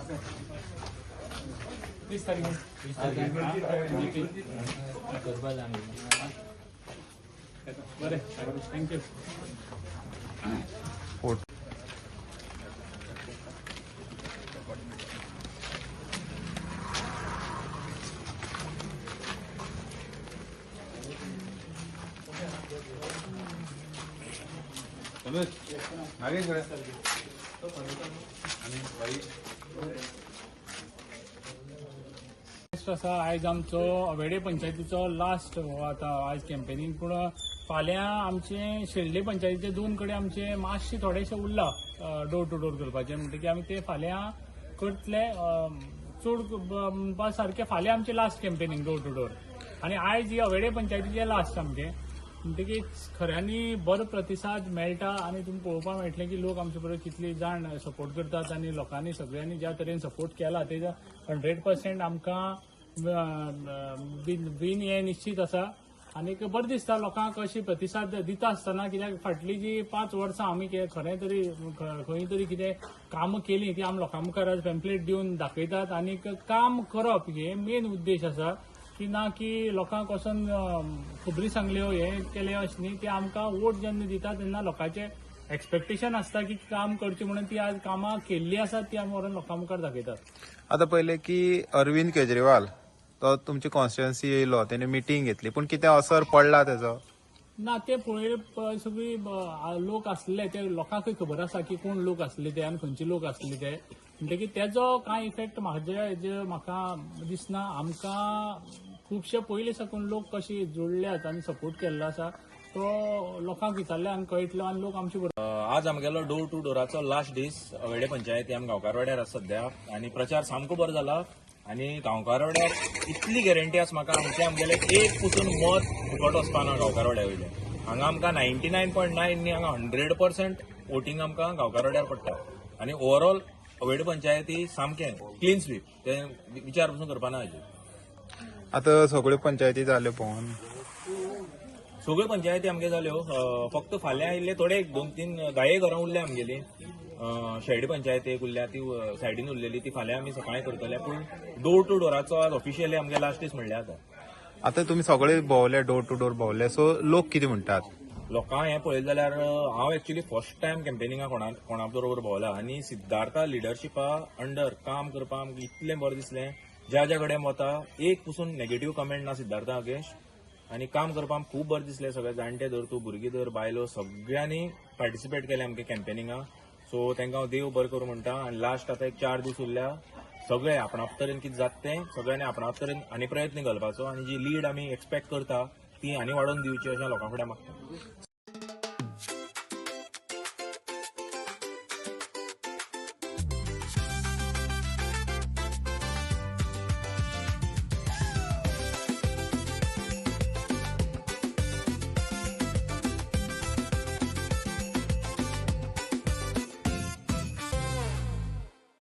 30 तारीख बरें थँक्यू. आसा आयज आमचो वेडे पंचायतीचो लास्ट आतां आयज कॅम्पेनींग. पूण फाल्यां आमचे शेल्डे पंचायतीचे 2 कडेन आमचे मातशे थोडेशे उरला डोर टू डोर करपाचे, म्हणटकीर आमी ते फाल्यां करतले. चड म्हणपा सारकें फाल्यां आमचे last campaigning door to door, आनी आयज ही वेडे पंचायतीचे लास्ट आमचे. म्हणटकीर खऱ्यांनी बरो प्रतिसाद मेळटा आनी तुमकां पळोवपाक मेळटलें की लोक आमचे बरोबर कितली जाण सपोर्ट करतात आनी लोकांनी सगळ्यांनी ज्या तरेन सपोर्ट केला तेजो 100% आमकां विन हें निश्चित आसा. आनीक बरें दिसता लोकांक अशी प्रतिसाद दिता आसतना, कित्याक फाटली जी 5 वर्सां आमी खरें तरी खंय तरी कितें कामां केलीं ती आमी लोकां मुखार आज पॅम्पलेट दिवन दाखयतात. आनीक काम करप हे मेन उद्देश आसा, की ना की लोकांक वचून खबरी सांगल्यो हें केलें अशें न्ही. ते आमकां वोट जेन्ना दिता तेन्ना लोकांचें एक्सपेक्टेशन आसता की काम करची म्हणून ती आज कामां केल्ली आसात ती आमी व्हरून लोकां मुखार दाखयतात. आता पहिले की अरविंद केजरीवाल तो तुमची कॉन्स्टिट्युएन्सी येयलो, तेणे मिटींग घेतली, पण कितें असर पडला तेजो? ना ते पळय सगळी लोक आसले ते लोकांकय खबर आसा की कोण लोक आसले ते आनी खंयचे लोक आसले ते. म्हणटकीर तेजो कांय इफेक्ट म्हाका दिसना. आमकां खुबशे पयलीं साकून लोक कशे जोडल्यात आनी सपोर्ट केल्लो आसा तो लोकांक विचारले आनी कळटलो आनी लोक आमचे आज आमगेलो डोर टू डोराचो लास्ट दीस वेडे पंचायती आमी गांवकार वाड्यार आसा सध्या, आनी प्रचार सामको बरो जाला. आनी गांवकार वाड्यार इतली गॅरंटी आसा म्हाका आमगेले एक पसून मत फुकट वचपाना गांवकार वाड्या वयले. हांगा आमकां 99.9 न्ही, हांगा 100% वोटींग आमकां गांवकार वाड्यार पडटा. आनी ओवरऑल वेडे पंचायती सामकें क्लीन स्वीप, ते विचार पसून करपाना हाजे. आता सगळ्यो पंचायती जाल्यो पळोवन सगळ्यो पंचायती आमगे जाल्यो. फक्त फाल्यां आयिल्ले थोडे 2-3 घरां उरले आमगेली. शेल्डे पंचायतीक उरल्या ती सायडीन उरलेली ती फाल्यां आमी सकाळीं करतले. पूण डोर टू डोराचो आज ऑफिशियली आमगे लास्ट दीस म्हणल्यार आतां. आता तुम्ही सगळे भोंवले, डोर टू डोर भोंवले, सो लोक कितें म्हणटात? लोकां हें पळयलें जाल्यार हांव एक्चुअली फर्स्ट टायम कॅम्पेनिंगा कोणा बरोबर भोंवला आनी सिद्धार्था लिडरशिपा अंडर काम करपाक आमकां इतलें बरें दिसलें. ज्या कडेन वता एक पसून नेगेटीव कमेंट ना सिद्धार्था अगेन्स्ट, आनी काम करपाक खूब बरें दिसलें. सगळे जाणटे धर तूं भुरगीं धर बायलो सगळ्यांनी पार्टिसिपेट केलें आमगे कॅम्पेनिंगा. सो तांकां हांव देव बरें करूं म्हणटा. आनी लास्ट आतां एक 4 दीस उरल्या, सगळे आपणाप तरेन कितें जाता तें सगळ्यांनी आपणाप तरेन आनी प्रयत्न घालपाचो, आनी जी लीड आमी एक्सपेक्ट करता ती आनी वाडोवन दिवची अशें लोकां फुडें मागता.